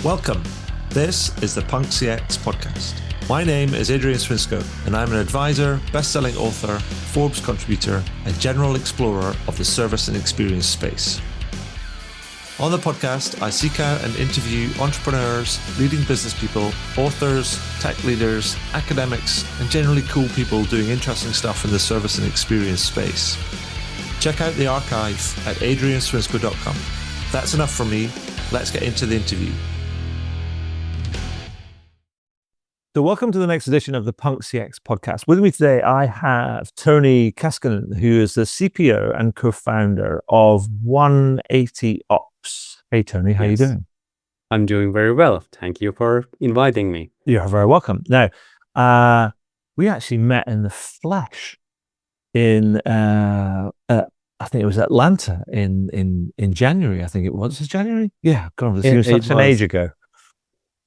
Welcome. This is the Punk CX podcast. My name is Adrian Swinsko, and I'm an advisor, best-selling author, Forbes contributor, and general explorer of the service and experience space. On the podcast, I seek out and interview entrepreneurs, leading business people, authors, tech leaders, academics, and generally cool people doing interesting stuff in the service and experience space. Check out the archive at adrianswinsko.com. That's enough from me. Let's get into the interview. So welcome to the next edition of the Punk CX podcast. With me today, I have Toni K, who is the CPO and co-founder of 180 Ops. Hey, Toni, how are you doing? I'm doing very well. Thank you for inviting me. You're very welcome. Now, we actually met in the flesh in, I think it was Atlanta in January. I think it was. Is it January? Yeah, God, it seems such an age ago.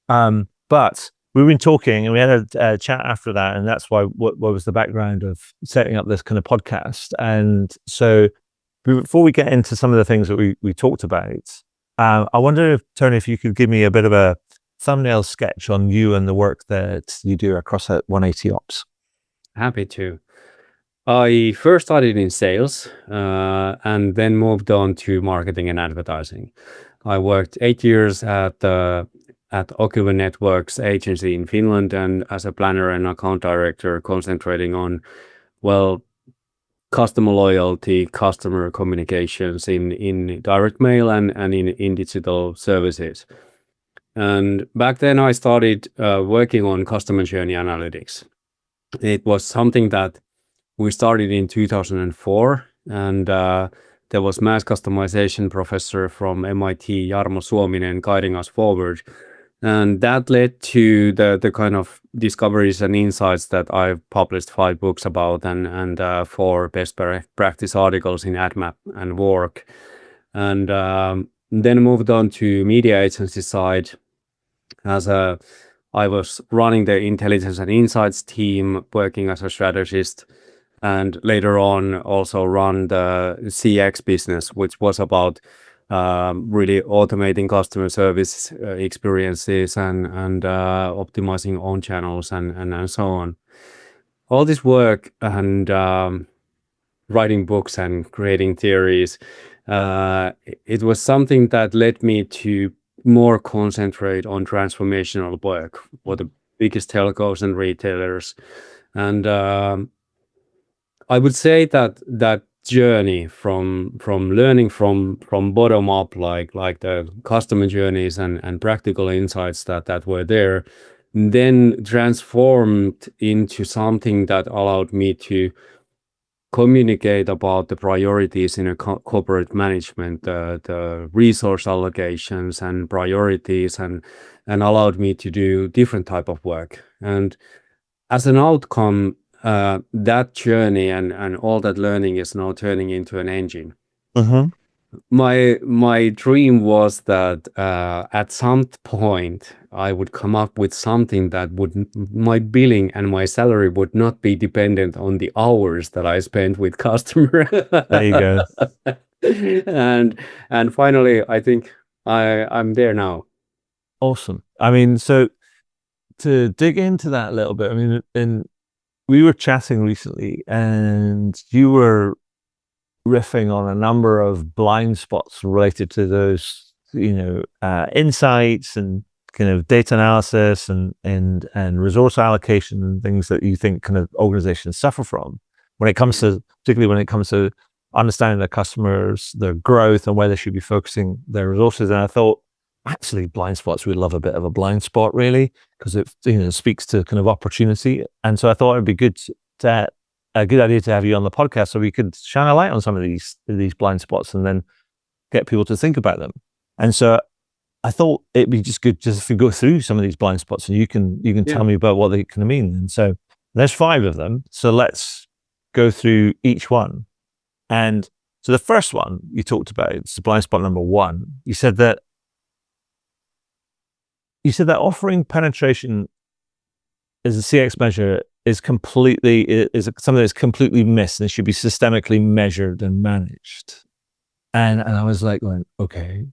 But we've been talking and we had a chat after that, and that's why what was the background of setting up this kind of podcast. And so before we get into some of the things that we talked about, I wonder if, Toni, if you could give me a bit of a thumbnail sketch on you and the work that you do across at 180 Ops. Happy to. I first started in sales and then moved on to marketing and advertising. I worked 8 years at Ocular Networks agency in Finland, and as a planner and account director, concentrating on, customer loyalty, customer communications in direct mail and in digital services. And back then I started working on customer journey analytics. It was something that we started in 2004, and there was mass customization professor from MIT, Jarmo Suominen, guiding us forward. And that led to the kind of discoveries and insights that I've published 5 books about and 4 best practice articles in AdMap and Work. And then moved on to media agency side I was running the intelligence and insights team, working as a strategist, and later on also run the CX business, which was about really automating customer service experiences and optimizing own channels and so on. All this work and writing books and creating theories, it was something that led me to more concentrate on transformational work for the biggest telcos and retailers. And I would say that journey from learning from bottom up, like the customer journeys and practical insights that were there, then transformed into something that allowed me to communicate about the priorities in a corporate management, the resource allocations and priorities, and allowed me to do different type of work. And as an outcome, that journey and all that learning is now turning into an engine. Mm-hmm. My dream was that at some point I would come up with something that my billing and my salary would not be dependent on the hours that I spent with customer. There you go. And finally, I think I'm there now. Awesome. I mean, so to dig into that a little bit, I mean, we were chatting recently, and you were riffing on a number of blind spots related to those, insights and kind of data analysis and resource allocation and things that you think kind of organizations suffer from when it comes to, particularly when it comes to understanding their customers, their growth, and where they should be focusing their resources. And I thought, actually, blind spots, we love a bit of a blind spot, really, because it speaks to kind of opportunity. And so I thought it'd be a good idea to have you on the podcast so we could shine a light on some of these blind spots and then get people to think about them. And so I thought it'd be just good just if we go through some of these blind spots and you can tell me about what they kind of mean. And so there's 5 of them. So let's go through each one. And so the first one you talked about, it's blind spot number 1. You said that offering penetration as a CX measure is something that's completely missed and it should be systemically measured and managed. And I was like going, okay,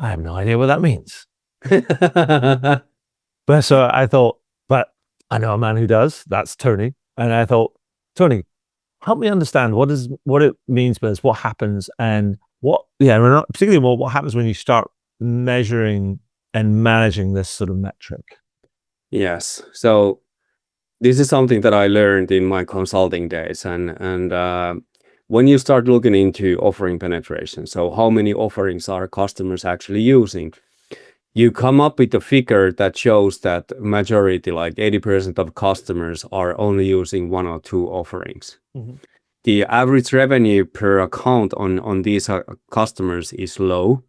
I have no idea what that means. But so I thought, but I know a man who does. That's Tony. And I thought, Tony, help me understand what it means by this, what happens, and particularly what happens when you start measuring and managing this sort of metric. Yes. So this is something that I learned in my consulting days, and when you start looking into offering penetration, so how many offerings are customers actually using, you come up with a figure that shows that majority, like 80% of customers, are only using one or two offerings. Mm-hmm. The average revenue per account on these customers is low,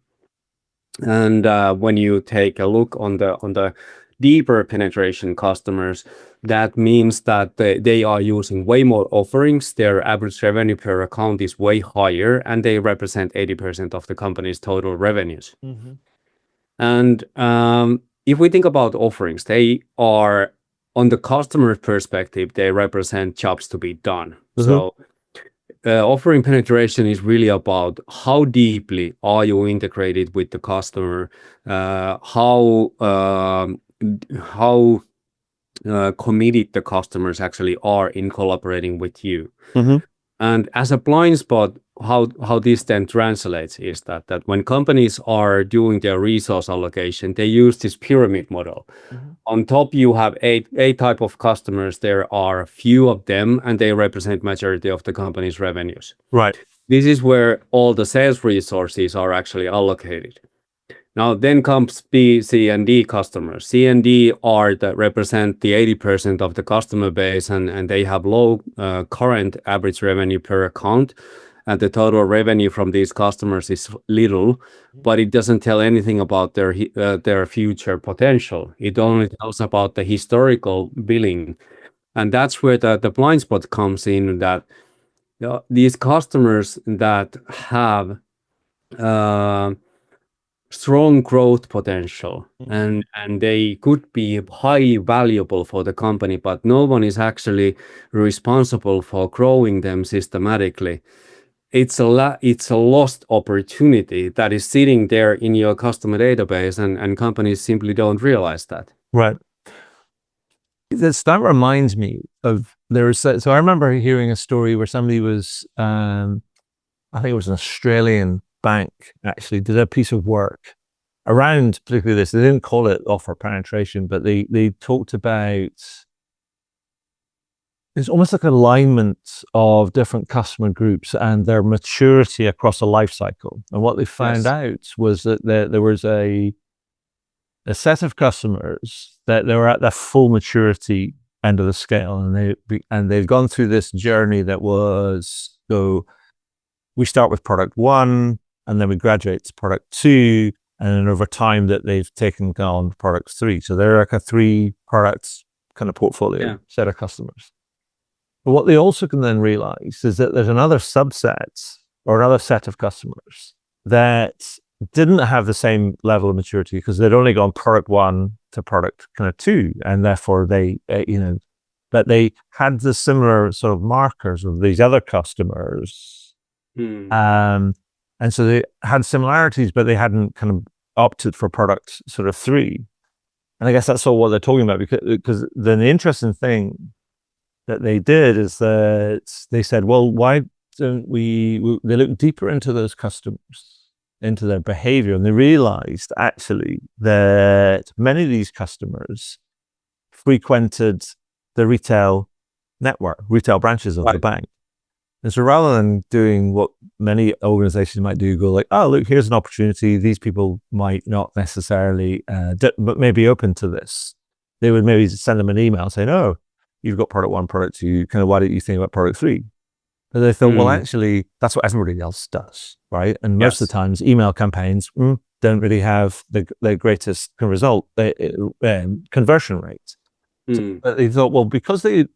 and when you take a look on the deeper penetration customers, that means that they are using way more offerings. Their average revenue per account is way higher, and they represent 80% of the company's total revenues. Mm-hmm. And if we think about offerings, they are, on the customer perspective, they represent jobs to be done. Mm-hmm. So offering penetration is really about how deeply are you integrated with the customer, how committed the customers actually are in collaborating with you. Mm-hmm. And as a blind spot, how this then translates is that when companies are doing their resource allocation, they use this pyramid model. Mm-hmm. On top, you have a type of customers. There are few of them, and they represent majority of the company's revenues. Right. This is where all the sales resources are actually allocated. Now, then comes B, C, and D customers. C and D represent the 80% of the customer base, and they have low current average revenue per account. And the total revenue from these customers is little, but it doesn't tell anything about their future potential. It only tells about the historical billing. And that's where the blind spot comes in, that these customers that have strong growth potential, Mm-hmm. and they could be highly valuable for the company, but no one is actually responsible for growing them systematically. It's a lost opportunity that is sitting there in your customer database, and companies simply don't realize that. Right. That reminds me of so I remember hearing a story where somebody was I think it was an Australian bank actually did a piece of work around particularly this. They didn't call it offer penetration, but they talked about it's almost like alignment of different customer groups and their maturity across a life cycle. And what they found Yes. out was that there was a set of customers that they were at their full maturity end of the scale, and they've gone through this journey that was, so we start with product 1 and then we graduate to product 2, and then over time that they've taken on product 3. So they're like a 3 products kind of portfolio set of customers. But what they also can then realize is that there's another subset or another set of customers that didn't have the same level of maturity because they'd only gone product 1 to product kind of 2, and therefore they, but they had the similar sort of markers of these other customers. And so they had similarities, but they hadn't kind of opted for product sort of 3. And I guess that's all what they're talking about, because then the interesting thing that they did is that they said, well, why don't they looked deeper into those customers, into their behavior, and they realized actually that many of these customers frequented the retail network, retail branches of the bank. And so rather than doing what many organizations might do, go like, oh, look, here's an opportunity. These people might not necessarily, but may be open to this. They would maybe send them an email saying, oh, you've got product 1, product 2, kind of why don't you think about product 3? But they thought, well, actually, that's what everybody else does, right? And most of the times, email campaigns don't really have the greatest result, conversion rate. So, but they thought, well, because they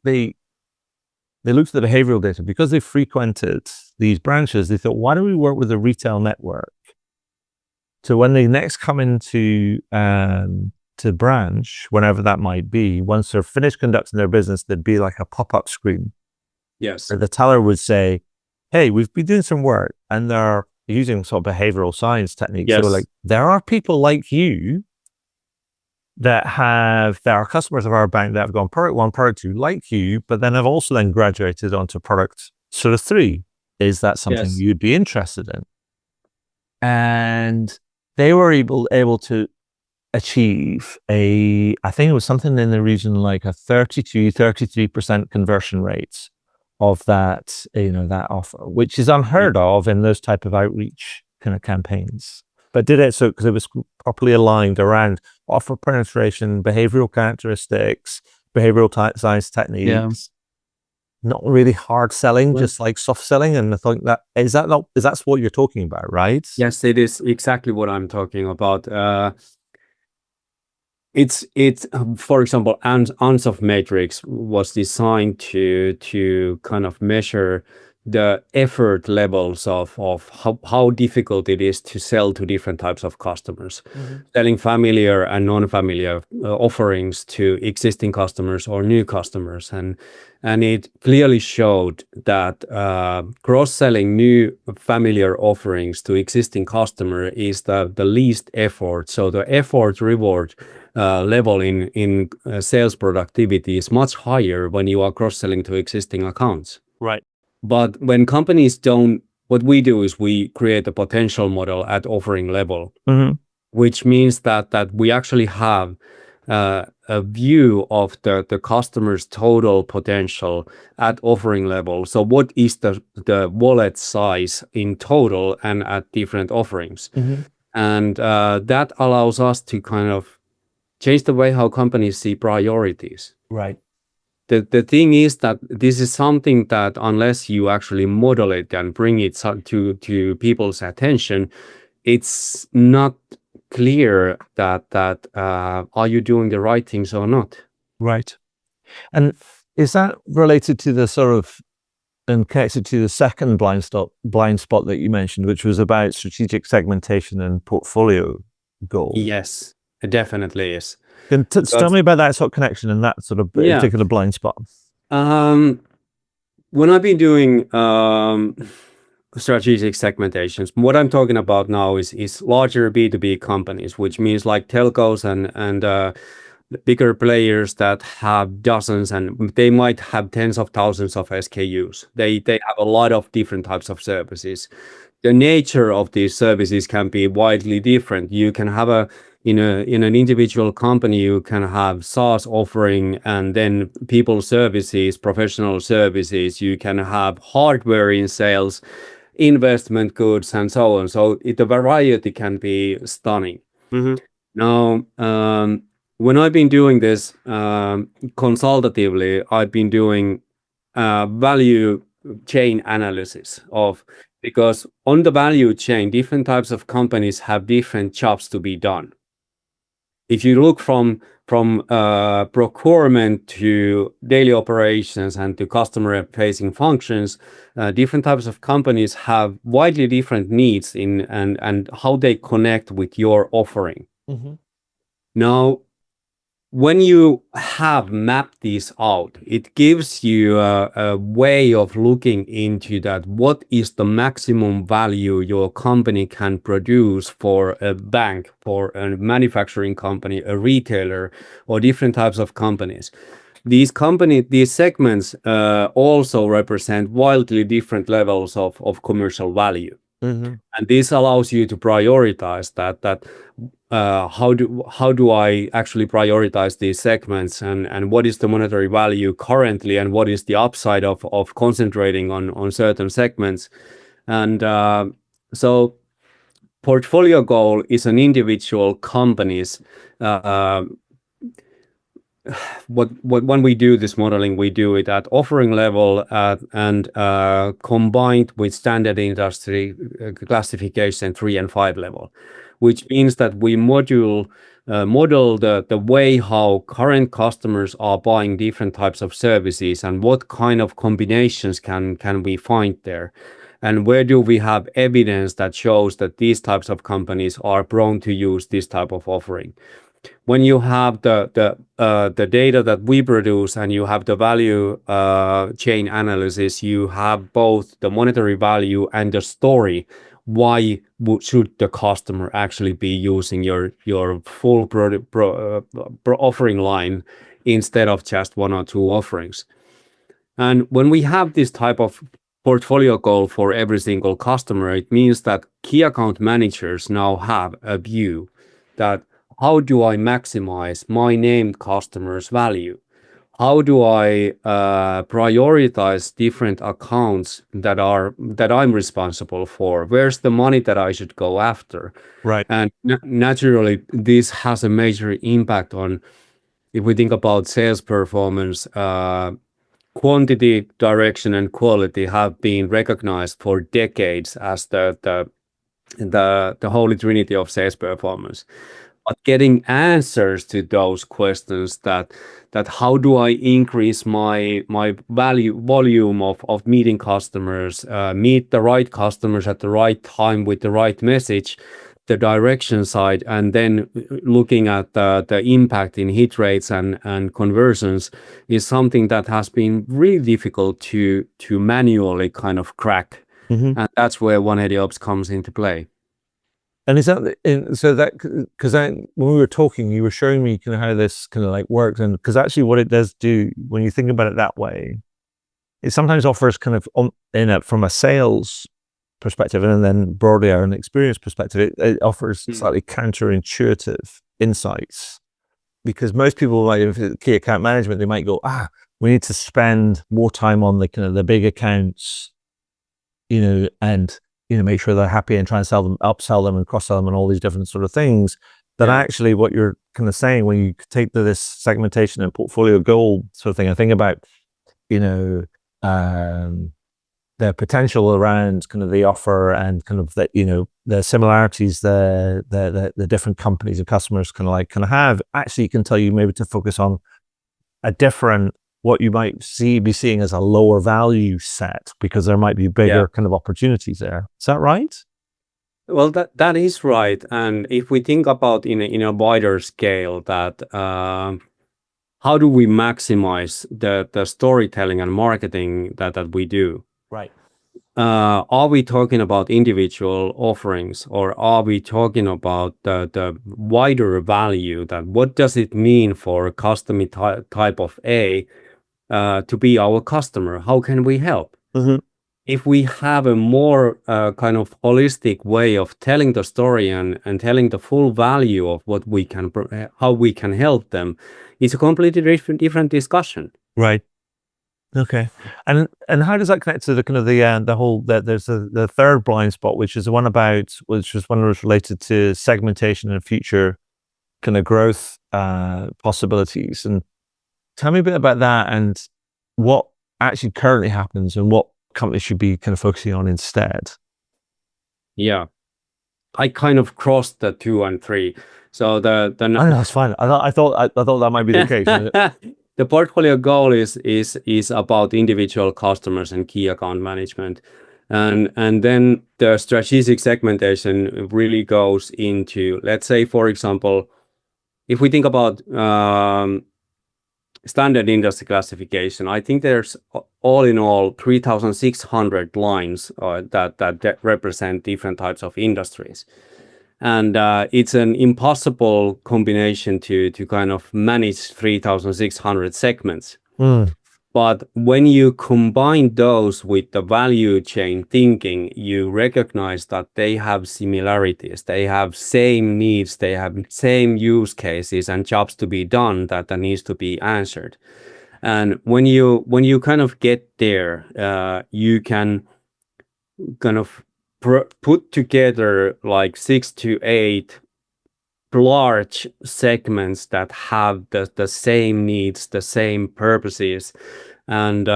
looked at the behavioral data, because they frequented these branches, they thought, why don't we work with a retail network? So when they next come into to branch, whenever that might be, once they're finished conducting their business, there'd be like a pop-up screen. Yes. Where the teller would say, hey, we've been doing some work, and they're using sort of behavioral science techniques. Yes. So like, there are people like you that are customers of our bank that have gone product 1, product 2, like you, but then have also then graduated onto product sort of 3. Is that something Yes. you'd be interested in? And they were able to achieve I think it was something in the region like a 33% conversion rates of that, that offer, which is unheard of in those type of outreach kind of campaigns. But did it so because it was properly aligned around offer penetration, behavioral characteristics, behavioral science techniques, not really hard selling, Well, just like soft selling. And I think that's what you're talking about, right? yes, it is exactly what I'm talking about. It's for example, Ansoff matrix was designed to kind of measure the effort levels of how difficult it is to sell to different types of customers, selling familiar and non-familiar offerings to existing customers or new customers, and it clearly showed that cross-selling new familiar offerings to existing customer is the least effort. So the effort reward level in sales productivity is much higher when you are cross-selling to existing accounts. Right. But when companies don't, what we do is we create a potential model at offering level, which means that we actually have a view of the customer's total potential at offering level. So what is the wallet size in total and at different offerings? And that allows us to kind of change the way how companies see priorities. Right. The thing is that this is something that unless you actually model it and bring it to people's attention, it's not clear that are you doing the right things or not. Right. And is that related to the sort of and connected to the second blind spot that you mentioned, which was about strategic segmentation and portfolio goal? Yes, it definitely is. Can tell me about that sort of connection and that sort of particular blind spot. When I've been doing strategic segmentations, what I'm talking about now is larger B2B companies, which means like telcos and bigger players that have dozens, and they might have tens of thousands of SKUs. They have a lot of different types of services. The nature of these services can be widely different. You can have in an individual company, you can have SaaS offering and then people services, professional services. You can have hardware in sales, investment goods, and so on. So the variety can be stunning. Now, when I've been doing this consultatively, I've been doing value chain analysis because on the value chain, different types of companies have different jobs to be done. If you look from procurement to daily operations and to customer-facing functions, different types of companies have widely different needs and how they connect with your offering. Now, when you have mapped these out, it gives you a way of looking into that. What is the maximum value your company can produce for a bank, for a manufacturing company, a retailer, or different types of companies? These segments also represent wildly different levels of commercial value. And this allows you to prioritize that how do I actually prioritize these segments, and what is the monetary value currently, and what is the upside of concentrating on certain segments. And so portfolio goal is an individual company's when we do this modeling, we do it at offering level and combined with standard industry classification 3 and 5 level, which means that we model the way how current customers are buying different types of services and what kind of combinations can we find there. And where do we have evidence that shows that these types of companies are prone to use this type of offering? When you have the data that we produce and you have the value chain analysis, you have both the monetary value and the story. should the customer actually be using your full offering line instead of just one or two offerings. And when we have this type of portfolio goal for every single customer, it means that key account managers now have a view that how do I maximize my named customers' value? How do I prioritize different accounts that I'm responsible for? Where's the money that I should go after? Right. And naturally, this has a major impact on, if we think about sales performance. Quantity, direction, and quality have been recognized for decades as the holy trinity of sales performance. But getting answers to those questions, that how do I increase my volume of meeting customers, meet the right customers at the right time with the right message, the direction side, and then looking at the impact in hit rates and conversions, is something that has been really difficult to manually kind of crack. Mhm. And that's where 180 Ops comes into play. And is that so that because when we were talking, you were showing me kind of how this kind of like works, and because actually what it does do when you think about it that way, it sometimes offers kind of from a sales perspective and then broadly an experience perspective, it offers slightly counterintuitive insights, because most people, like if it's key account management, they might go, we need to spend more time on the kind of the big accounts, and make sure they're happy and try and sell them, upsell them and cross-sell them and all these different sort of things. That actually what you're kind of saying when you take this segmentation and portfolio goal sort of thing, I think about, the potential around kind of the offer and kind of the similarities the different companies and customers kind of have, actually can tell you maybe to focus on a different, what you might be seeing as a lower value set, because there might be bigger kind of opportunities there. Is that right? Well, that is right. And if we think about in a wider scale, that how do we maximize the storytelling and marketing that we do? Right. Are we talking about individual offerings, or are we talking about the wider value, that what does it mean for a customer type of A to be our customer? How can we help? If we have a more kind of holistic way of telling the story and telling the full value of what we can, how we can help them, it's a completely different discussion. Right. Okay. And how does that connect to the kind of the whole, that there's the third blind spot, which is the one which was one that was related to segmentation and future kind of growth possibilities. And tell me a bit about that and what actually currently happens and what companies should be kind of focusing on instead. Yeah, I kind of crossed the 2 and 3. So I know, that's fine. I thought that might be the case. The portfolio goal is about individual customers and key account management, and then the strategic segmentation really goes into, let's say, for example, if we think about standard industry classification, I think there's all in all 3,600 lines that represent different types of industries. And it's an impossible combination to kind of manage 3,600 segments. But when you combine those with the value chain thinking, you recognize that they have similarities, they have same needs, they have same use cases and jobs to be done that needs to be answered. And when you kind of get there, you can kind of put together like 6 to 8 large segments that have the same needs, the same purposes, and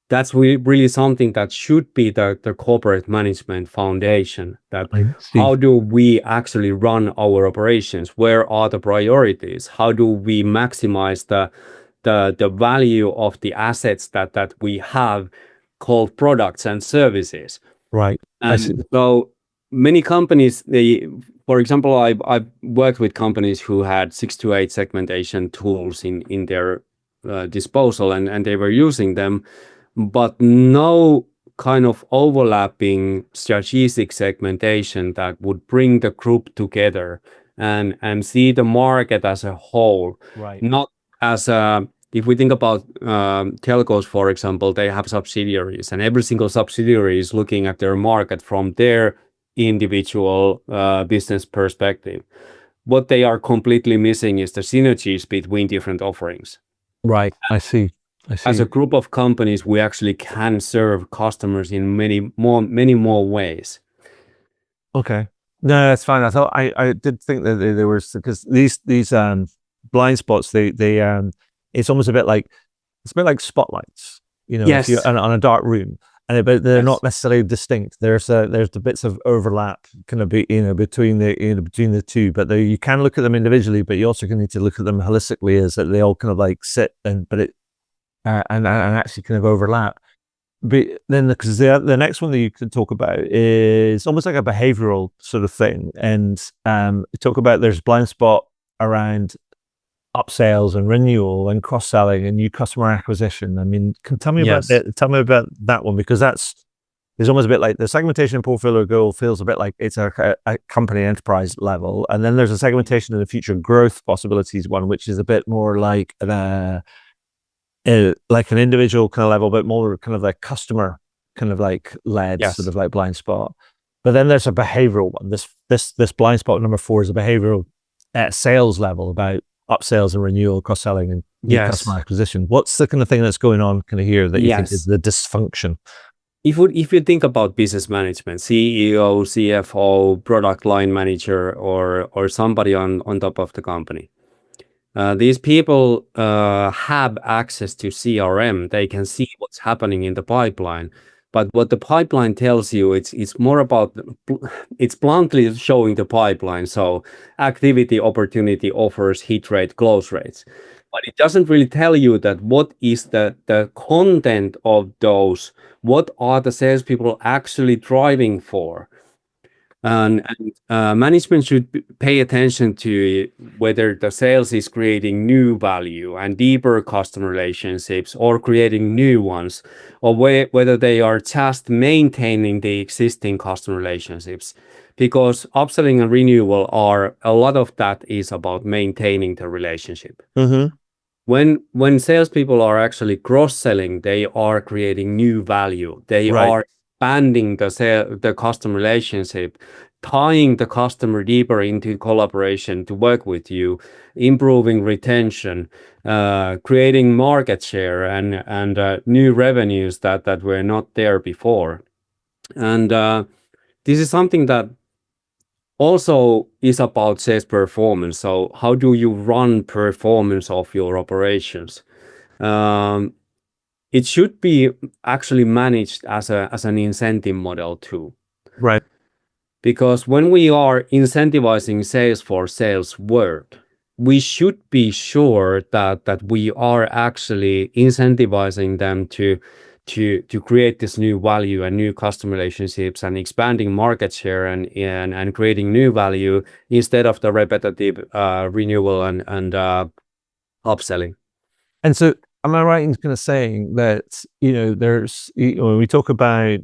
that's really something that should be the corporate management foundation. That how do we actually run our operations? Where are the priorities? How do we maximize the value of the assets that we have, called products and services? Right. And so many companies, for example, I've worked with companies who had 6 to 8 segmentation tools in their disposal, and they were using them, but no kind of overlapping strategic segmentation that would bring the group together and see the market as a whole, Right. not as a if we think about telcos, for example, they have subsidiaries, and every single subsidiary is looking at their market from their individual business perspective. What they are completely missing is the synergies between different offerings. Right. I see. As a group of companies, we actually can serve customers in many more ways. Okay. No, that's fine. I did think that there was, because these blind spots, they it's almost a bit like, it's a bit like spotlights, if you're Yes. on a dark room, but they're not Yes. necessarily distinct. There's the bits of overlap kind of between the two, but you can look at them individually, but you also can need to look at them holistically, as that they all kind of like sit and actually kind of overlap. But then, because the next one that you can talk about is almost like a behavioral sort of thing, and talk about, there's blind spot around upsales and renewal and cross selling and new customer acquisition. I mean, tell me about Yes. that. Tell me about that one, because there's almost a bit like the segmentation and portfolio goal feels a bit like it's a company enterprise level, and then there's a segmentation of the future growth possibilities one, which is a bit more like like an individual kind of level, but more kind of like customer kind of like led sort Yes. of like blind spot. But then there's a behavioral one. This blind spot number 4 is a behavioral at sales level about upsales and renewal, cross selling, and new Yes. customer acquisition. What's the kind of thing that's going on kind of here that you think is Yes. the dysfunction? If you think about business management, CEO, CFO, product line manager, or somebody on top of the company, these people have access to CRM. They can see what's happening in the pipeline. But what the pipeline tells you, it's more about it's bluntly showing the pipeline. So activity, opportunity, offers, hit rate, close rates. But it doesn't really tell you that what is the content of those. What are the salespeople actually driving for? And management should pay attention to whether the sales is creating new value and deeper customer relationships, or creating new ones, or whether they are just maintaining the existing customer relationships. Because upselling and renewal are a lot of that is about maintaining the relationship. Mm-hmm. When salespeople are actually cross-selling, they are creating new value. They Right. are expanding the customer relationship, tying the customer deeper into collaboration to work with you, improving retention, creating market share and new revenues that were not there before. And this is something that also is about sales performance. So how do you run performance of your operations? Um, it should be actually managed as an incentive model too. Right. Because when we are incentivizing sales for sales work, we should be sure that we are actually incentivizing them to create this new value and new customer relationships and expanding market share and creating new value instead of the repetitive renewal and upselling. And so, am I right in kind of saying that, there's, when we talk about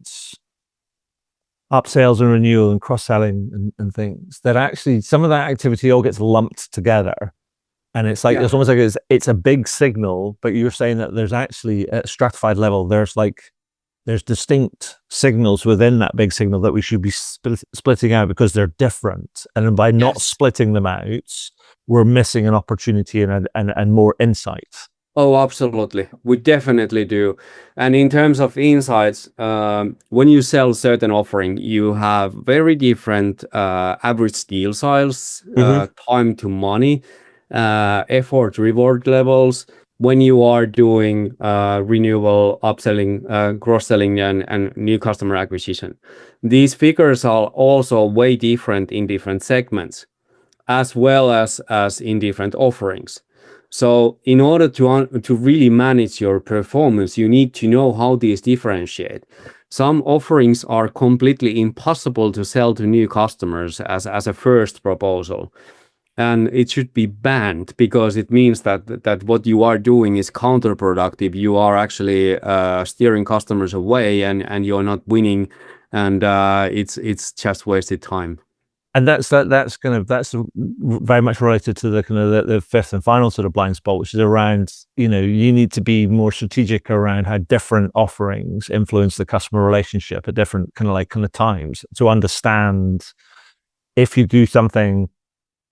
upsales and renewal and cross-selling and things, that actually some of that activity all gets lumped together, and it's like, Yeah. it's almost like it's a big signal, but you're saying that there's actually, at a stratified level, there's distinct signals within that big signal that we should be splitting out, because they're different, and then by not Yes. splitting them out, we're missing an opportunity and more insight. Oh, absolutely. We definitely do. And in terms of insights, when you sell certain offering, you have very different average deal size, time to money, effort reward levels when you are doing renewal, upselling, cross-selling, and new customer acquisition. These figures are also way different in different segments, as well as in different offerings. So in order to really manage your performance, you need to know how these differentiate. Some offerings are completely impossible to sell to new customers as a first proposal. and it should be banned because it means that what you are doing is counterproductive. You are actually steering customers away, and you're not winning, and it's just wasted time. And that's very much related to the kind of the fifth and final sort of blind spot, which is around, you need to be more strategic around how different offerings influence the customer relationship at different kind of times, to understand if you do something,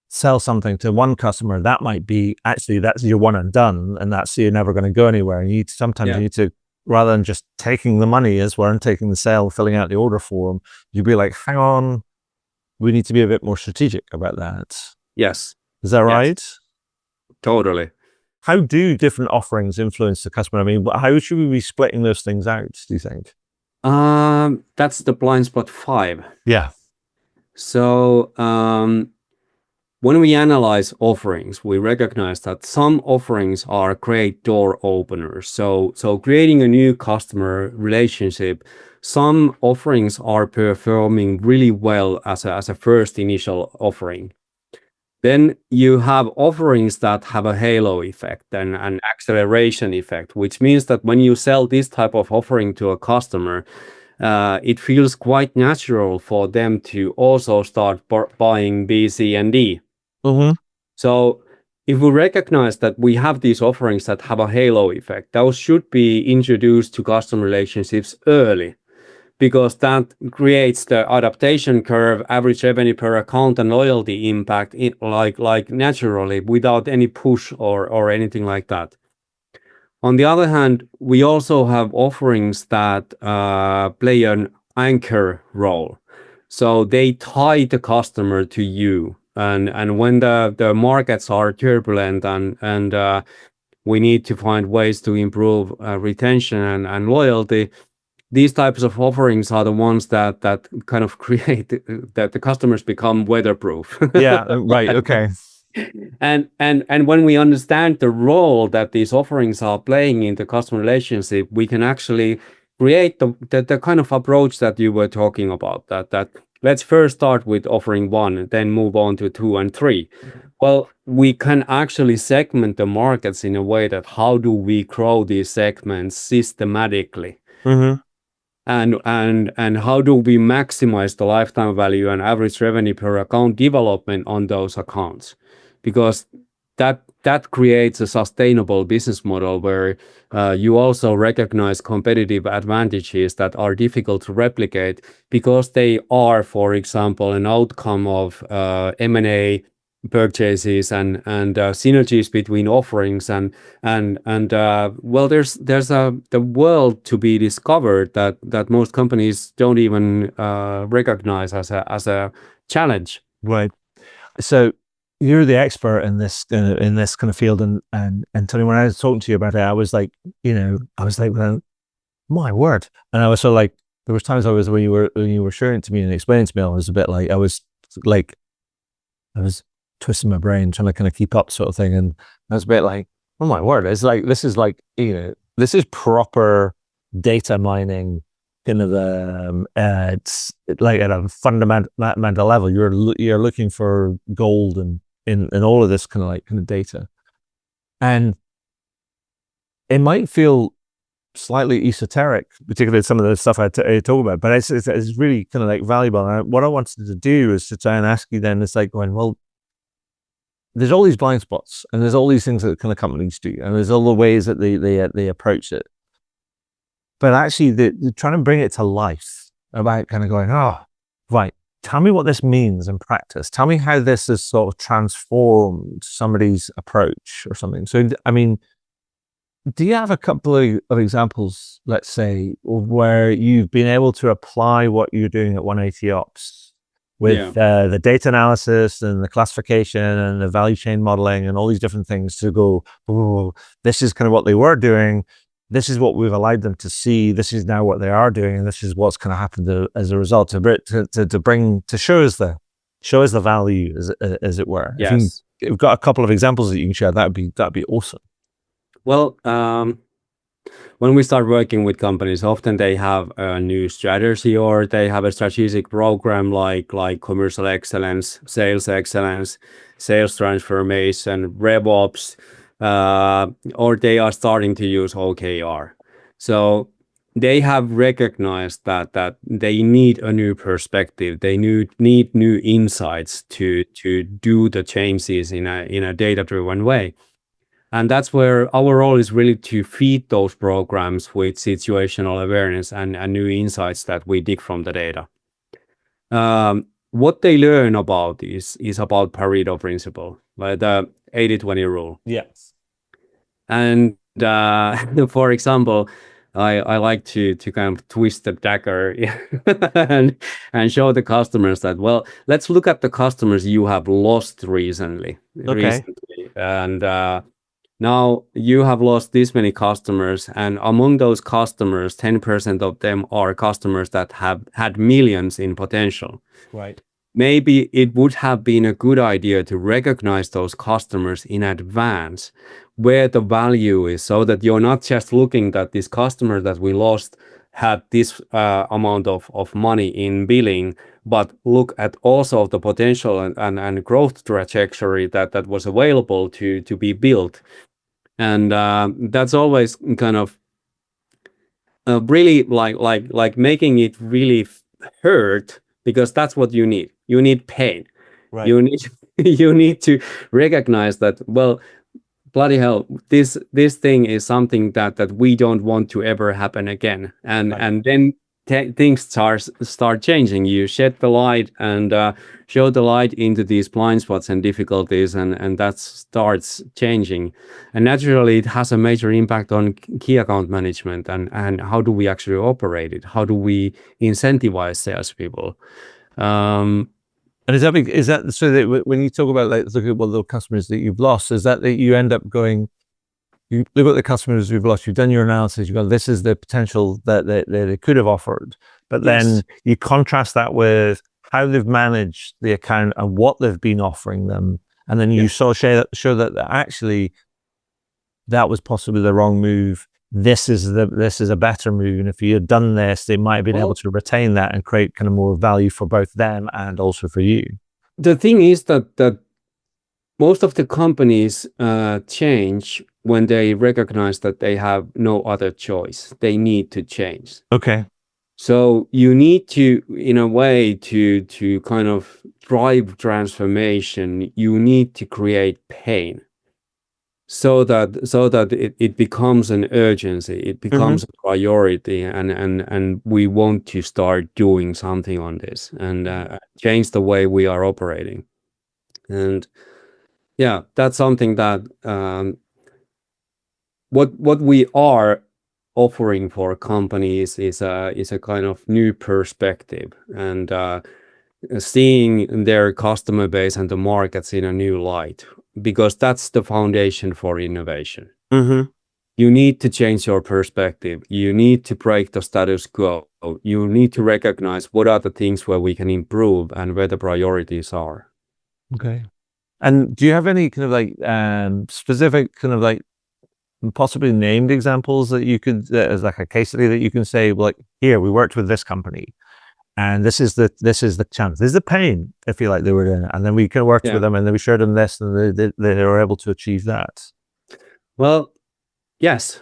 sell something to one customer, that might be actually that's your one and done, and that's you're never going to go anywhere. And you need to, rather than just taking the money as well and taking the sale, filling out the order form, you'd be like, hang on, we need to be a bit more strategic about that. Yes. Is that right? Yes. Totally. How do different offerings influence the customer? I mean, how should we be splitting those things out, do you think? That's the blind spot 5. Yeah. So when we analyze offerings, we recognize that some offerings are great door openers. So creating a new customer relationship, some offerings are performing really well as a first initial offering. Then you have offerings that have a halo effect and an acceleration effect, which means that when you sell this type of offering to a customer, it feels quite natural for them to also start buying B, C, and D. Mm-hmm. So if we recognize that we have these offerings that have a halo effect, those should be introduced to customer relationships early, because that creates the adaptation curve, average revenue per account, and loyalty impact like naturally, without any push or anything like that. On the other hand, we also have offerings that play an anchor role. So they tie the customer to you. And when the markets are turbulent and we need to find ways to improve retention and loyalty, these types of offerings are the ones that kind of create that the customers become weatherproof. Yeah, right. Okay. And when we understand the role that these offerings are playing in the customer relationship, we can actually create the kind of approach that you were talking about, that let's first start with offering 1, then move on to 2 and 3. Well, we can actually segment the markets in a way that how do we grow these segments systematically? Mm-hmm. And how do we maximize the lifetime value and average revenue per account development on those accounts? Because that creates a sustainable business model where you also recognize competitive advantages that are difficult to replicate, because they are, for example, an outcome of M&A purchases and synergies between offerings and well, there's the world to be discovered that most companies don't even recognize as a challenge. Right. So you're the expert in this kind of field, and Tony, when I was talking to you about it, I was like, well, my word. And I was so like, there was times when you were sharing it to me and explaining to me, I was a bit like, I was twisting my brain trying to kind of keep up, sort of thing. And I was a bit like, oh my word, it's like, this is like, this is proper data mining, kind of it's like at a fundamental level. You're looking for gold in all of this kind of data, and it might feel slightly esoteric, particularly some of the stuff I talk about, but it's really kind of like valuable. And what I wanted to do is to try and ask you then, it's like going, well, there's all these blind spots, and there's all these things that kind of companies do, and there's all the ways that they approach it. But actually, they're trying to bring it to life, about kind of going, oh, right, tell me what this means in practice. Tell me how this has sort of transformed somebody's approach or something. So, I mean, do you have a couple of examples, let's say, where you've been able to apply what you're doing at 180 Ops with the data analysis and the classification and the value chain modeling and all these different things to go, oh, this is kind of what they were doing. This is what we've allowed them to see. This is now what they are doing, and this is what's going to happen as a result to show us the value, as it were. Yes. If you've got a couple of examples that you can share, that'd be awesome. Well, when we start working with companies, often they have a new strategy or they have a strategic program like commercial excellence, sales transformation, RevOps, or they are starting to use OKR. So they have recognized that they need a new perspective. They need new insights to do the changes in a data-driven way. And that's where our role is really to feed those programs with situational awareness and new insights that we dig from the data. What they learn about is about Pareto principle, like the 80-20 rule. Yes. And for example, I like to kind of twist the dagger and show the customers that, well, let's look at the customers you have lost recently. Okay. And now you have lost this many customers, and among those customers, 10% of them are customers that have had millions in potential. Right. Maybe it would have been a good idea to recognize those customers in advance where the value is, so that you're not just looking that this customer that we lost had this amount of money in billing, but look at also the potential and growth trajectory that was available to be built. And that's always kind of really like making it really hurt, because that's what you need. You need pain. Right. You need you need to recognize that, well, bloody hell, this thing is something that we don't want to ever happen again. And Right. and then things start changing. You shed the light and show the light into these blind spots and difficulties, and that starts changing. And naturally, it has a major impact on key account management and how do we actually operate it? How do we incentivize salespeople? And is that so that when you talk about like look at what the customers that you've lost, is that you end up going, you look at the customers you've lost, you've done your analysis, you go, this is the potential that they could have offered, but then Yes. you contrast that with how they've managed the account and what they've been offering them, and then you Yeah. show that actually that was possibly the wrong move. This is a better move, and if you had done this, they might have been able Well, to retain that and create kind of more value for both them and also for you. the thing is that most of the companies change when they recognize that they have no other choice. They need to change. Okay. So you need to, in a way, to kind of drive transformation, you need to create pain, so that it becomes an urgency, it becomes a priority, and we want to start doing something on this and change the way we are operating. And yeah, that's something that what we are offering for companies is a kind of new perspective, and seeing their customer base and the markets in a new light, because that's the foundation for innovation. You need to change your perspective. You need to break the status quo. You need to recognize what are the things where we can improve and where the priorities are. Okay. And do you have any kind of like specific kind of like possibly named examples that you could, as like a case study that you can say, like, here we worked with this company, and this is the challenge, this is the pain, if you like, they were in, and then we kind of worked Yeah. with them, and then we showed them this, and they were able to achieve that. Well, yes.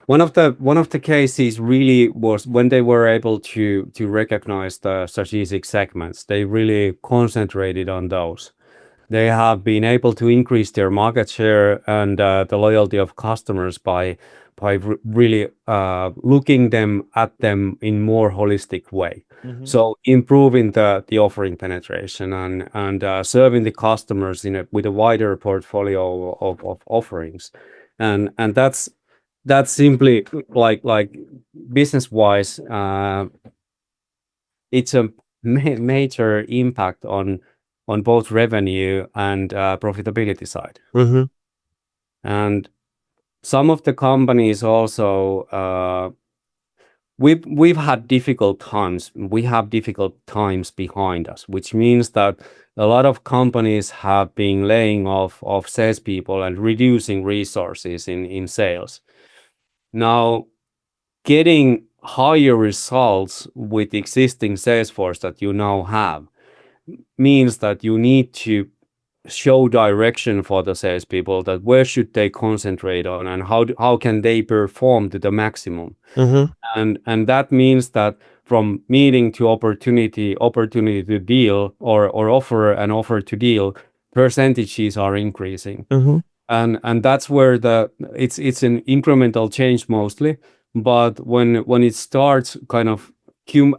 One of the cases really was when they were able to recognize the strategic segments. They really concentrated on those. They have been able to increase their market share and the loyalty of customers by really looking at them in more holistic way. So improving the offering penetration and serving the customers with a wider portfolio of offerings, and that's simply like business wise, it's a major impact on both revenue and profitability side. And some of the companies also, we've had difficult times. We have difficult times behind us, which means that a lot of companies have been laying off salespeople and reducing resources in sales. Now, getting higher results with existing sales force that you now have means that you need to show direction for the salespeople, that where should they concentrate on and how can they perform to the maximum. Mm-hmm. And that means that from meeting to opportunity to deal, or offer and offer to deal, percentages are increasing. Mm-hmm. And that's where it's an incremental change mostly, but when it starts kind of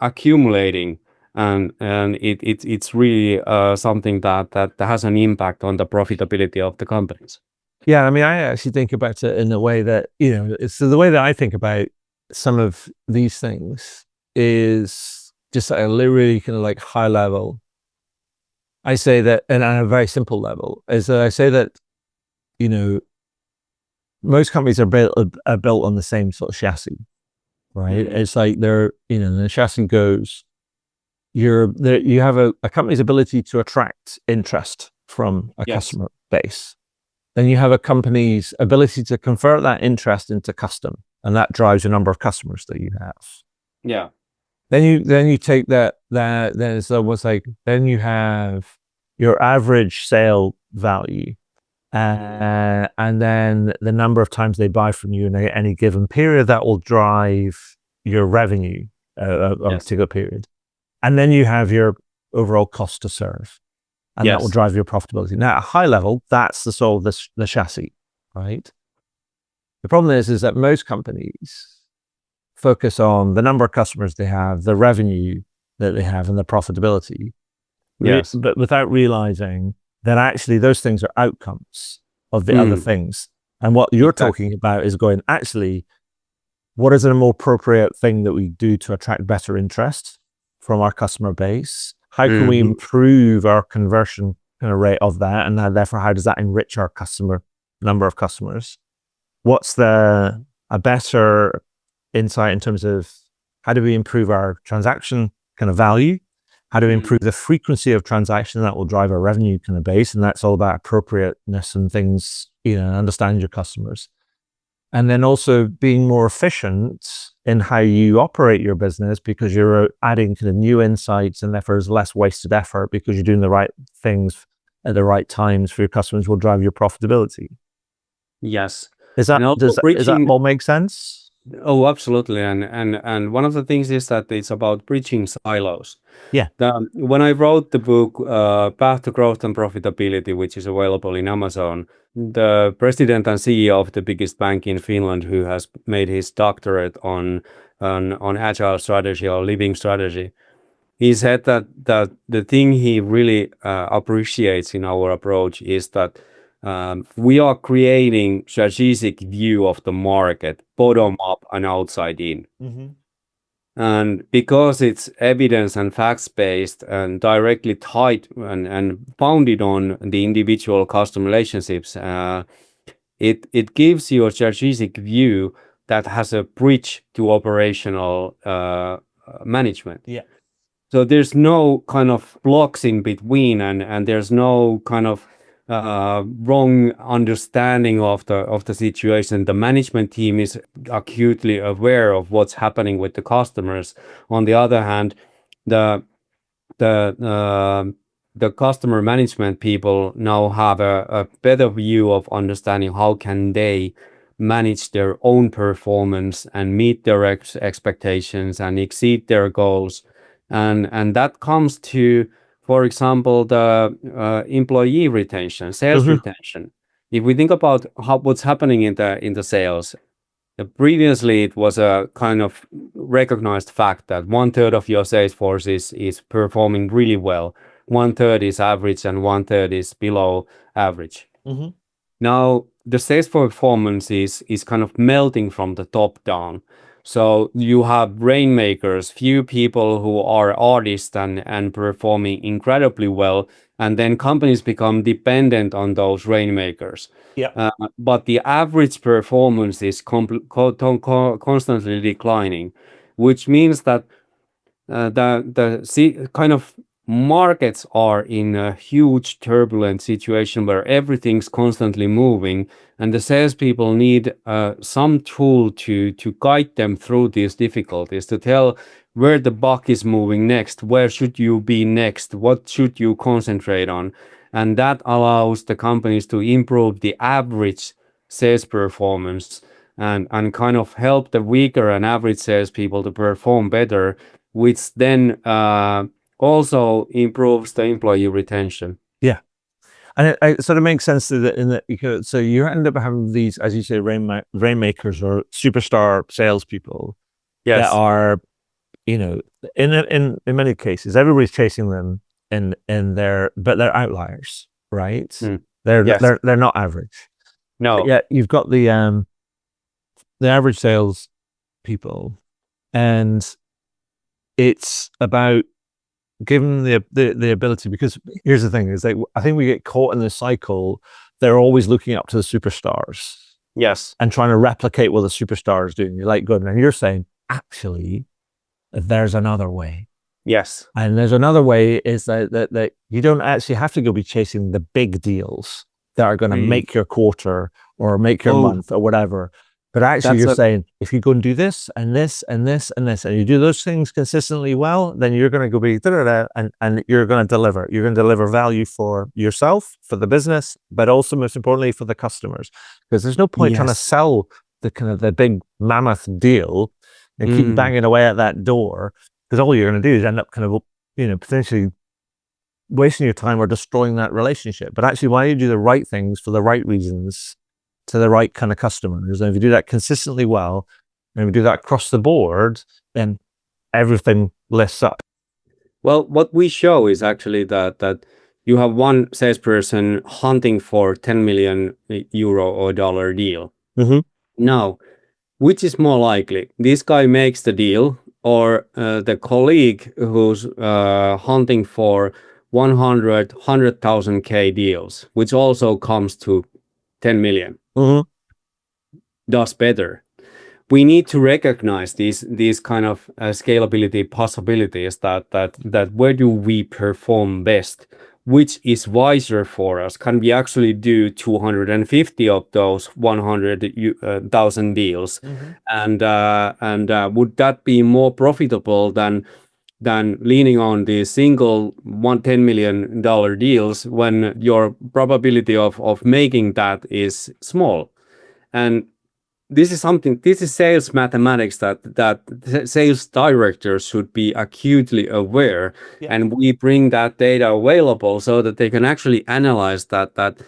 accumulating, and it's really something that has an impact on the profitability of the companies. Yeah, I mean, I actually think about it in a way that, it's the way that I think about some of these things is just at a really kind of like high level. I say that, and on a very simple level, is that I say that, most companies are built on the same sort of chassis, right? Mhm. It's like the chassis goes, you have a company's ability to attract interest from a Yes. customer base. Then you have a company's ability to convert that interest into custom, and that drives the number of customers that you have. Yeah. Then you take that then it's almost like then you have your average sale value, and then the number of times they buy from you in any given period that will drive your revenue of a Yes. particular period, and then you have your overall cost to serve, and that will Yes. drive your profitability. Now, at a high level, that's the sort of the chassis, right? The problem is that most companies focus on the number of customers they have, the revenue that they have, and the profitability, Yes. but without realizing that actually those things are outcomes of the other things. And what you're Exactly. talking about is going, actually, what is a more appropriate thing that we do to attract better interest from our customer base? How can we Mhm. improve our conversion kind of rate of that? And therefore, how does that enrich our number of customers? What's a better insight in terms of how do we improve our transaction kind of value? How do we improve the frequency of transaction that will drive our revenue kind of base? And that's all about appropriateness and things, understand your customers. And then also being more efficient in how you operate your business, because you're adding kind of new insights, and therefore there's less wasted effort because you're doing the right things at the right times for your customers will drive your profitability. Yes. Is And that also is that bridging. all make sense? Oh, absolutely. And one of the things is that it's about bridging silos. Yeah. When I wrote the book, Path to Growth and Profitability, which is available in Amazon, the president and CEO of the biggest bank in Finland, who has made his doctorate on agile strategy or living strategy, he said that the thing he really appreciates in our approach is that we are creating strategic view of the market, bottom up and outside in. Mm-hmm. And because it's evidence and facts based and directly tied and founded on the individual customer relationships, it gives you a strategic view that has a bridge to operational management. Yeah. So there's no kind of blocks in between, and there's no kind of wrong understanding of the situation. The management team is acutely aware of what's happening with the customers. On the other hand, the the uh, the customer management people now have a better view of understanding how can they manage their own performance and meet their expectations and exceed their goals, and that comes to, for example, the employee retention, sales Mm-hmm. retention. If we think about what's happening in the sales, previously, it was a kind of recognized fact that 1/3 of your sales force is performing really well, 1/3 is average, and 1/3 is below average. Mm-hmm. Now, the sales performance is kind of melting from the top down. So you have rainmakers, few people who are artists and performing incredibly well, and then companies become dependent on those rainmakers. Yeah. But the average performance is constantly declining, which means that kind of markets are in a huge turbulent situation where everything's constantly moving, and the salespeople need some tool to guide them through these difficulties, to tell where the buck is moving next, where should you be next, what should you concentrate on. And that allows the companies to improve the average sales performance, and kind of help the weaker and average salespeople to perform better, which then also improves the employee retention. Yeah. And it sort of makes sense that in that, because so you end up having these, as you say, rainmakers or superstar salespeople that Yes. are, you know, in many cases, everybody's chasing them but they're outliers, right? Mm. They're Yes. they're not average. No. But yet you've got the average sales people, and it's about giving the ability, because here's the thing is, like, I think we get caught in this cycle. They're always looking up to the superstars Yes. and trying to replicate what the superstar is doing. You're like, good, and you're saying, actually, there's another way. Yes. And there's another way is that you don't actually have to go be chasing the big deals that are going to make your quarter or make your month or whatever. But actually, you're saying, if you go and do this and this and this and this, and you do those things consistently well, then you're going to go be and you're going to deliver. You're going to deliver value for yourself, for the business, but also most importantly for the customers. Because there's no point trying to sell the kind of the big mammoth deal and keep banging away at that door, because all you're going to do is end up kind of, potentially wasting your time or destroying that relationship. But actually, why you do the right things for the right reasons to the right kind of customers, and if you do that consistently well, and if you do that across the board, then everything lifts up. Well, what we show is actually that you have one salesperson hunting for 10 million euro or dollar deal. Now, which is more likely? This guy makes the deal, or the colleague who's hunting for 100,000 K deals, which also comes to 10 million, does better? We need to recognize these kind of scalability possibilities, that where do we perform best, which is wiser for us. Can we actually do 250 of those 100,000 deals, and would that be more profitable than leaning on the single $10 million deals, when your probability of making that is small? And this is sales mathematics that sales directors should be acutely aware. And we bring that data available so that they can actually analyze that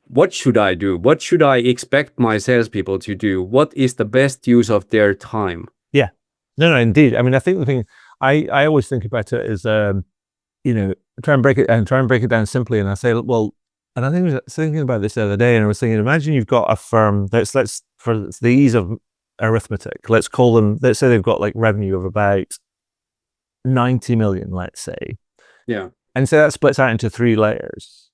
what should I do? What should I expect my salespeople to do? What is the best use of their time? Yeah. No, indeed. I mean, I think the thing I always think about it is, try and break it down simply. And I say, well, and I think I was thinking about this the other day, and I was thinking, imagine you've got a firm let's for the ease of arithmetic, let's say they've got like revenue of about 90 million, let's say. Yeah. And so that splits out into 3 layers.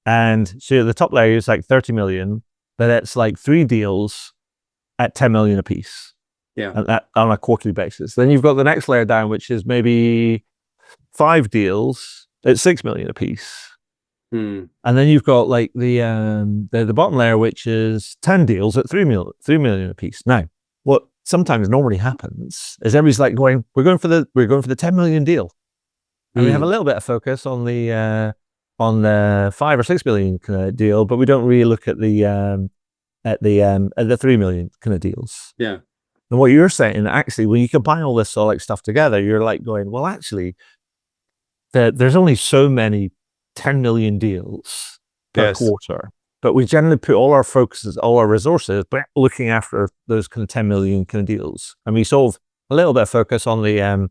And so the top layer is like 30 million, but it's like 3 deals at 10 million a piece. Yeah. And that on a quarterly basis. Then you've got the next layer down, which is maybe 5 deals at 6 million a piece. And then you've got like the bottom layer, which is 10 deals at 3 million a piece. Now, what sometimes normally happens is everybody's like we're going for the 10 million deal, and we have a little bit of focus on the 5 or 6 million kind of deal, but we don't really look at the 3 million kind of deals. Yeah. And what you're saying, actually, when you combine all this all stuff together, you're like going, well, actually, there's only so many 10 million deals per quarter, but we generally put all our focuses, all our resources, looking after those kind of 10 million kind of deals. And we solve a little bit of focus on the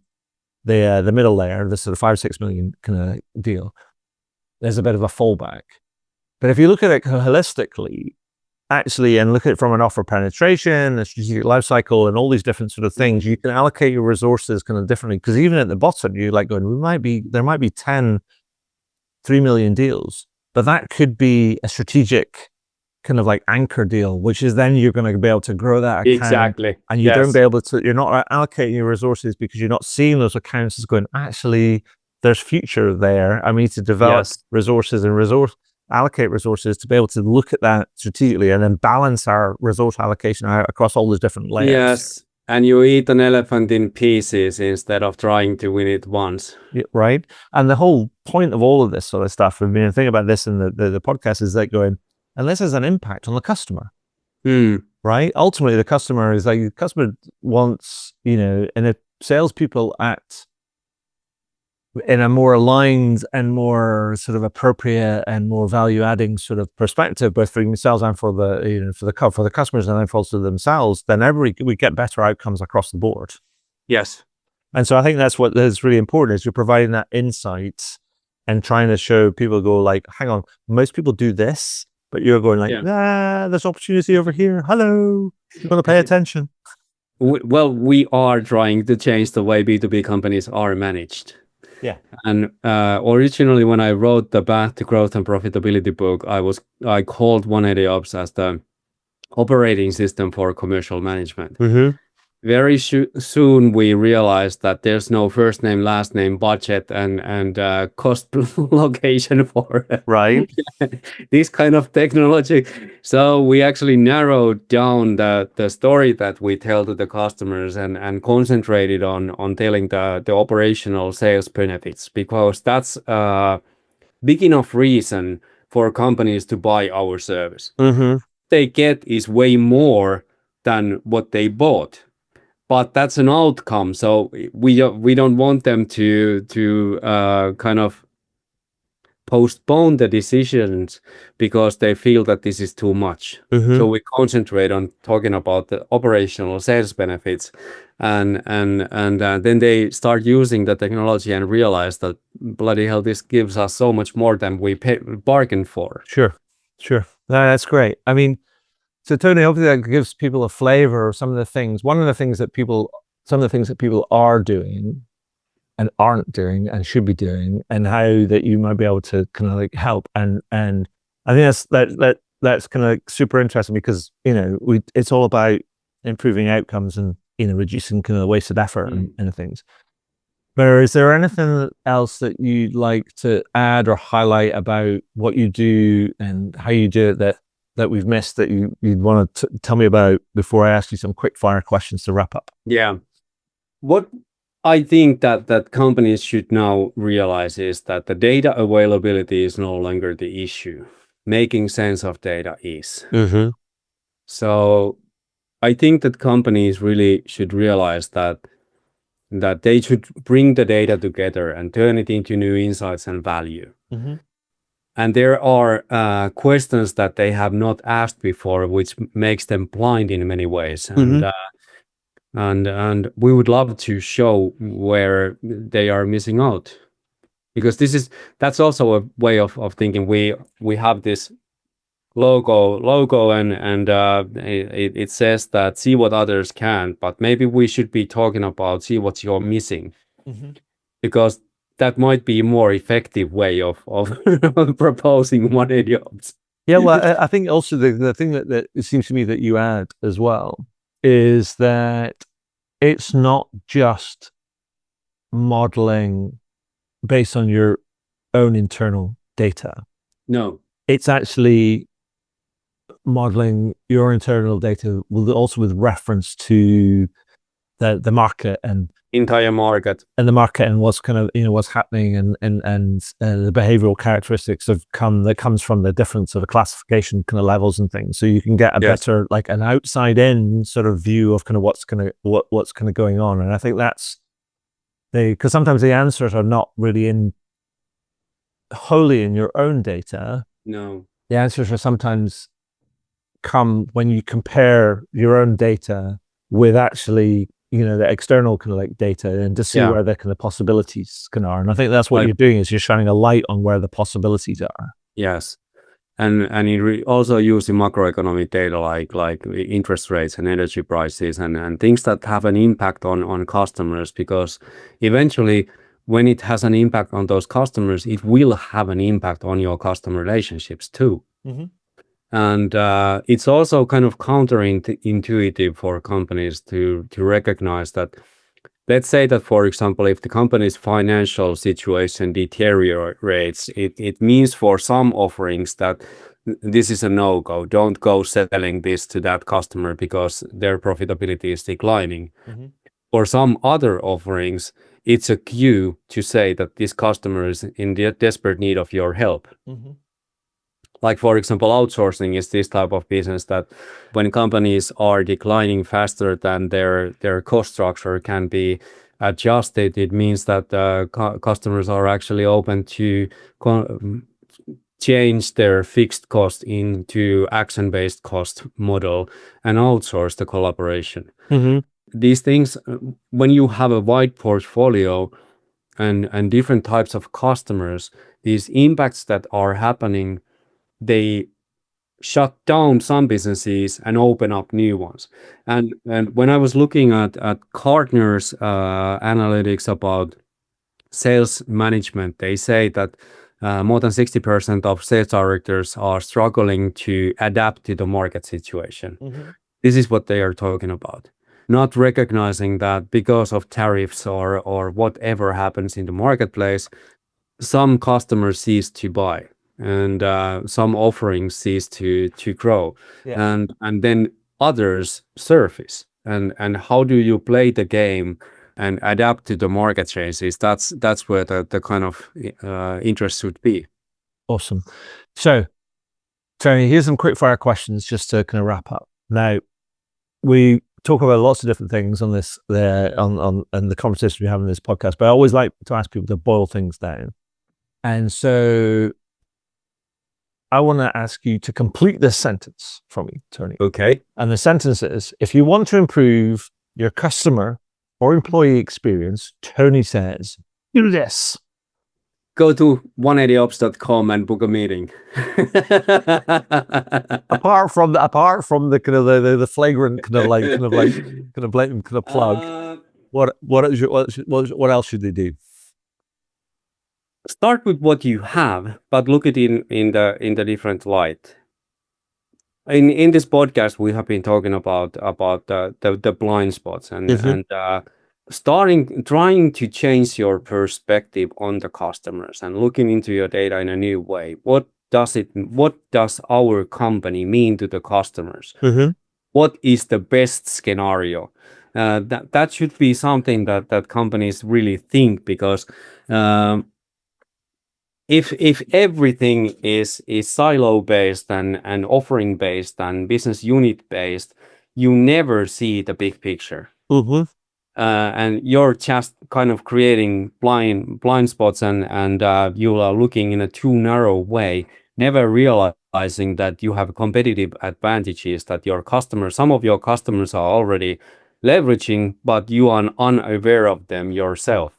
middle layer, the sort of 5-6 million kind of deal. There's a bit of a fallback. But if you look at it holistically, actually, and look at it from an offer penetration, a strategic life cycle, and all these different sort of things, you can allocate your resources kind of differently. Because even at the bottom, you're like going, there might be 10 3 million deals, but that could be a strategic kind of like anchor deal, which is then you're going to be able to grow that account. Exactly. And you're not allocating your resources because you're not seeing those accounts as going, actually, there's future there, and we need to develop Yes. resources and allocate resources to be able to look at that strategically and then balance our resource allocation out across all those different layers. Yes. And you eat an elephant in pieces instead of trying to win it once. Yeah, right. And the whole point of all of this sort of stuff, I mean, the thing about this and the podcast is like going, unless there's an impact on the customer, right? Ultimately, the customer is like, the customer wants, and if salespeople act in a more aligned and more sort of appropriate and more value-adding sort of perspective, both for themselves and for the for the customers, and then also themselves, then we get better outcomes across the board. Yes. And so I think that's what is really important, is you're providing that insight and trying to show people, go like, hang on, most people do this, but you're going like, there's opportunity over here. Hello, you want to pay attention? Well, we are trying to change the way B2B companies are managed. Yeah. And originally, when I wrote the Path to Growth and Profitability book, I called 180 Ops as the operating system for commercial management. Very soon we realized that there's no first name, last name, budget, and cost location for right this kind of technology. So we actually narrowed down the story that we tell to the customers and concentrated on telling the operational sales benefits, because that's a big enough reason for companies to buy our service. They get is way more than what they bought. But that's an outcome, so we don't want them to kind of postpone the decisions because they feel that this is too much. So we concentrate on talking about the operational sales benefits, and then they start using the technology and realize that bloody hell, this gives us so much more than we bargained for. Sure. No, that's great. I mean, so Toni, hopefully that gives people a flavor of some of the things. Some of the things that people are doing and aren't doing and should be doing, and how that you might be able to kind of like help. And I think that's kind of super interesting, because it's all about improving outcomes and reducing kind of the wasted effort and things. But is there anything else that you'd like to add or highlight about what you do and how you do it that we've missed, that you'd want to tell me about before I ask you some quick fire questions to wrap up? Yeah. What I think that companies should now realize is that the data availability is no longer the issue. Making sense of data is. So I think that companies really should realize that they should bring the data together and turn it into new insights and value. And there are questions that they have not asked before, which makes them blind in many ways. And we would love to show where they are missing out, because that's also a way of thinking. We have this logo and it says that see what others can, but maybe we should be talking about see what you're missing, because that might be a more effective way of proposing 180 Ops. Yeah, well, I think also the thing that it seems to me that you add as well is that it's not just modeling based on your own internal data. No. It's actually modeling your internal data with reference to the market and entire market and the market and what's kind of what's happening and the behavioral characteristics that comes from the different sort of classification kind of levels and things, so you can get a better, like, an outside in sort of view of kind of what's kind of going on. And I think that's because sometimes the answers are not really wholly in your own data. No, the answers are sometimes come when you compare your own data with actually the external kind of like data, and to see where the kind of possibilities are. And I think that's what you're doing, is you're shining a light on where the possibilities are. Yes. And also using macroeconomic data like interest rates and energy prices and things that have an impact on customers, because eventually when it has an impact on those customers, it will have an impact on your customer relationships too. And it's also kind of counterintuitive for companies to recognize that let's say that, for example, if the company's financial situation deteriorates, it means for some offerings that this is a no-go. Don't go selling this to that customer because their profitability is declining. For some other offerings, it's a cue to say that this customer is in desperate need of your help. Like, for example, outsourcing is this type of business that when companies are declining faster than their cost structure can be adjusted, it means that customers are actually open to change their fixed cost into action-based cost model and outsource the collaboration. These things, when you have a wide portfolio and different types of customers, these impacts that are happening, they shut down some businesses and open up new ones. And when I was looking at Gartner's analytics about sales management, they say that more than 60% of sales directors are struggling to adapt to the market situation. This is what they are talking about. Not recognizing that because of tariffs or whatever happens in the marketplace, some customers cease to buy and some offerings cease to grow, and then others surface. And how do you play the game and adapt to the market changes? That's where the kind of interest should be. Awesome. So, Tony, here's some quick fire questions just to kind of wrap up. Now, we talk about lots of different things on this, on the conversation we have in this podcast, but I always like to ask people to boil things down. And so I want to ask you to complete this sentence for me, Tony. Okay. And the sentence is, if you want to improve your customer or employee experience, Tony says, do this. Go to 180ops.com and book a meeting. apart from the kind of the flagrant kind of blatant kind of plug, what else should they do? Start with what you have, but look at it in the different light. In this podcast, we have been talking about the blind spots and trying to change your perspective on the customers and looking into your data in a new way. What does our company mean to the customers? What is the best scenario? That should be something that companies really think, because if everything is silo based and offering based and business unit based, you never see the big picture. And you're just kind of creating blind spots and you are looking in a too narrow way, never realizing that you have competitive advantages that some of your customers are already leveraging, but you are unaware of them yourself.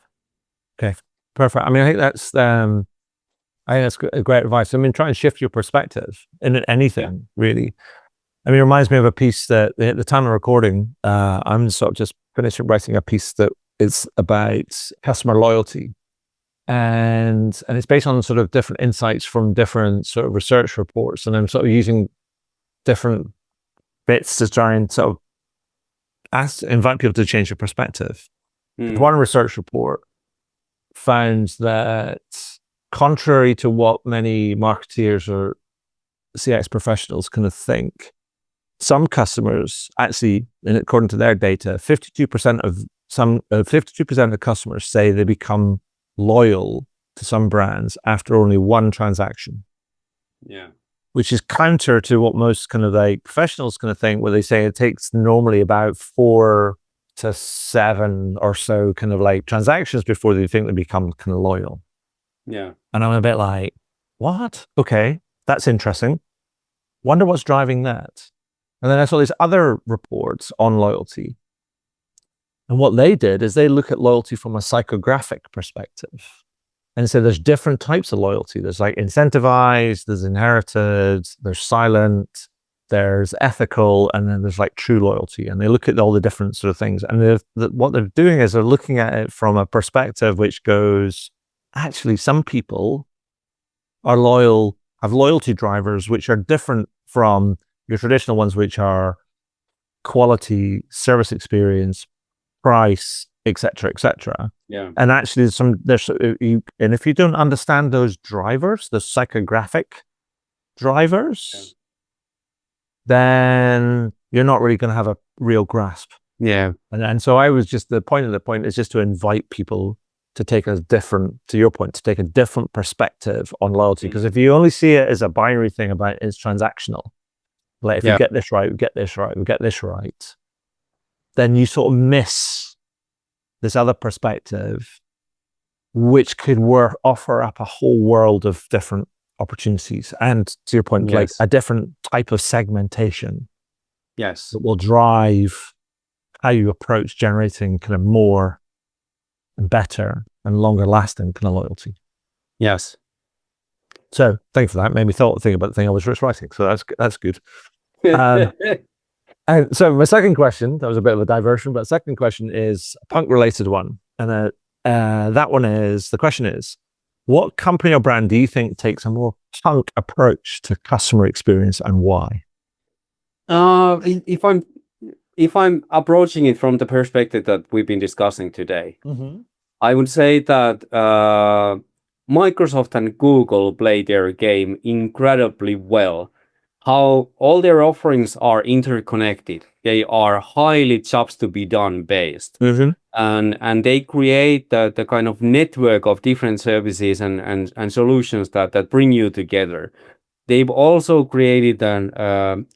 Okay, perfect. I mean, I think that's great advice. I mean, try and shift your perspective in anything, really. I mean, it reminds me of a piece that at the time of recording, I'm sort of just finishing writing a piece that is about customer loyalty. And it's based on sort of different insights from different sort of research reports. And I'm sort of using different bits to try and sort of invite people to change their perspective. One research report found that, contrary to what many marketeers or CX professionals kind of think, some customers actually, and according to their data, 52% of customers say they become loyal to some brands after only one transaction. Yeah. Which is counter to what most kind of like professionals kind of think, where they say it takes normally about 4 to 7 or so kind of like transactions before they think they become kind of loyal. Yeah. And I'm a bit like, what? Okay, that's interesting. Wonder what's driving that. And then I saw these other reports on loyalty. And what they did is they look at loyalty from a psychographic perspective. And so there's different types of loyalty. There's like incentivized, there's inherited, there's silent, there's ethical, and then there's like true loyalty. And they look at all the different sort of things. And what they're doing is they're looking at it from a perspective which goes, actually, some people are loyal, have loyalty drivers which are different from your traditional ones, which are quality, service experience, price, etc., etc. Yeah. And actually, and if you don't understand those drivers, the psychographic drivers, then you're not really going to have a real grasp. Yeah. And so I was just, the point is just to invite people to take a different, to your point, to take a different perspective on loyalty. Because if you only see it as a binary thing about it's transactional, like if we get this right, we get this right, we get this right, then you sort of miss this other perspective, which could offer up a whole world of different opportunities. And to your point, like a different type of segmentation. Yes. That will drive how you approach generating kind of more and better and longer lasting kind of loyalty. Yes. So thank you for that. Made me think about the thing I was just writing. So that's good. And so my second question, that was a bit of a diversion, but the second question is a punk related one. And that one is, the question is, what company or brand do you think takes a more punk approach to customer experience and why? If I'm approaching it from the perspective that we've been discussing today, I would say that Microsoft and Google play their game incredibly well. How all their offerings are interconnected. They are highly jobs to be done based. And they create the kind of network of different services and solutions that bring you together. They've also created an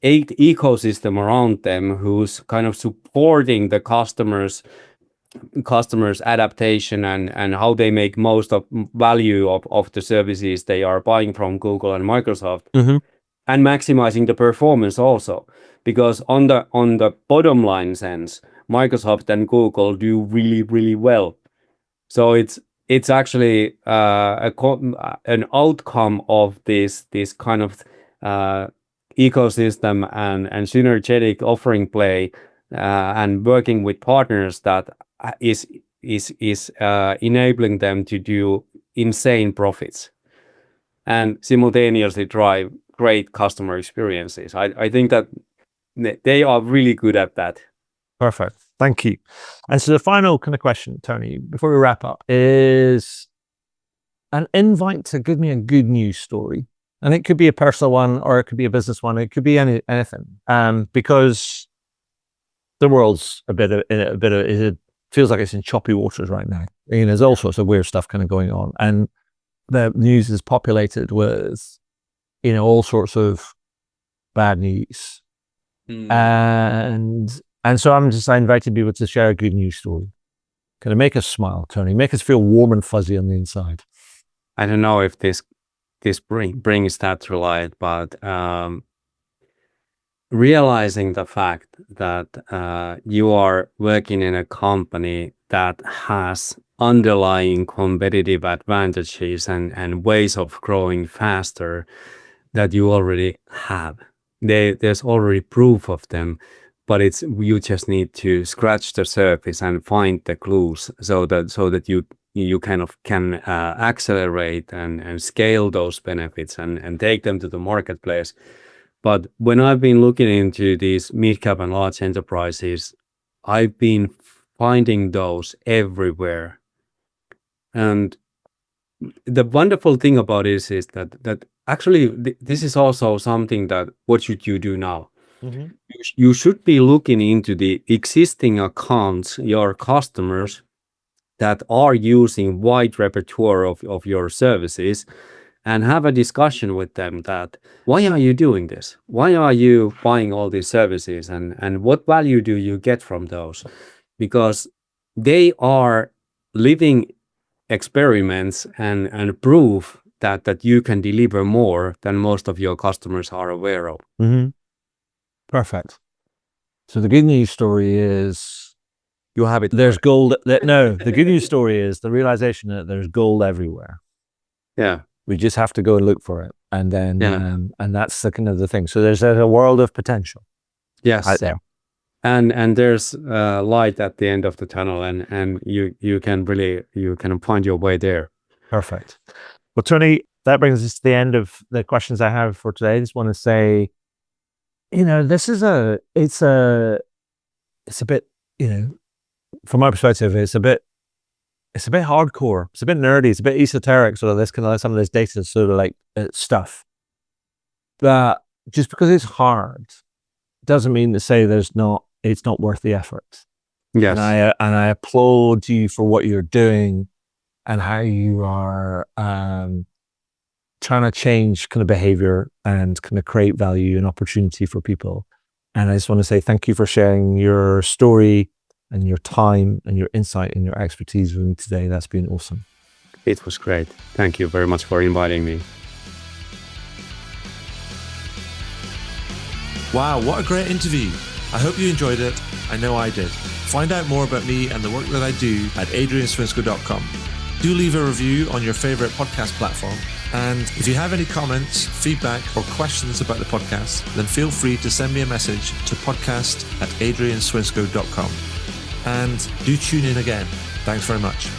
ecosystem around them who's kind of supporting the customers adaptation and how they make most of value of the services they are buying from Google and Microsoft, and maximizing the performance also, because on the bottom line sense, Microsoft and Google do really well. So it's actually an outcome of this kind of ecosystem and synergetic offering play and working with partners that is enabling them to do insane profits and simultaneously drive great customer experiences. I think that they are really good at that. Perfect. Thank you. And so the final kind of question, Tony, before we wrap up, is an invite to give me a good news story. And it could be a personal one, or it could be a business one. It could be anything. Because the world's it feels like it's in choppy waters right now. There's all sorts of weird stuff kind of going on. And the news is populated with, all sorts of bad news. And so I invited people to share a good news story. Kind of make us smile, Tony. Make us feel warm and fuzzy on the inside. I don't know if this brings that to light, but realizing the fact that you are working in a company that has underlying competitive advantages and ways of growing faster that you already have. There's already proof of them, but you just need to scratch the surface and find the clues so that you kind of can accelerate and scale those benefits and take them to the marketplace. But when I've been looking into these mid-cap and large enterprises, I've been finding those everywhere. And the wonderful thing about it is that actually this is also something that what should you do now? You should be looking into the existing accounts, your customers that are using wide repertoire of your services, and have a discussion with them that why are you doing this? Why are you buying all these services and what value do you get from those? Because they are living experiments and proof that you can deliver more than most of your customers are aware of. Perfect. So the good news story is you have it. There's gold. No, the good news story is the realization that there's gold everywhere. Yeah. We just have to go and look for it. And then, and that's the kind of the thing. So there's a world of potential. Yes. Out there. And there's light at the end of the tunnel, and you can find your way there. Perfect. Well, Tony, that brings us to the end of the questions I have for today. I just want to say, this is it's a bit, from my perspective, it's a bit hardcore. It's a bit nerdy. It's a bit esoteric. Sort of this kind of some of this data sort of like stuff. But just because it's hard doesn't mean to say it's not worth the effort. Yes. And I applaud you for what you're doing and how you are trying to change kind of behavior and kind of create value and opportunity for people. And I just want to say thank you for sharing your story and your time and your insight and your expertise with me today. That's been awesome. It was great. Thank you very much for inviting me. Wow, what a great interview. I hope you enjoyed it. I know I did. Find out more about me and the work that I do at adrianswinscoe.com. Do leave a review on your favorite podcast platform. And if you have any comments, feedback, or questions about the podcast, then feel free to send me a message to podcast@adrianswinscoe.com. And do tune in again. Thanks very much.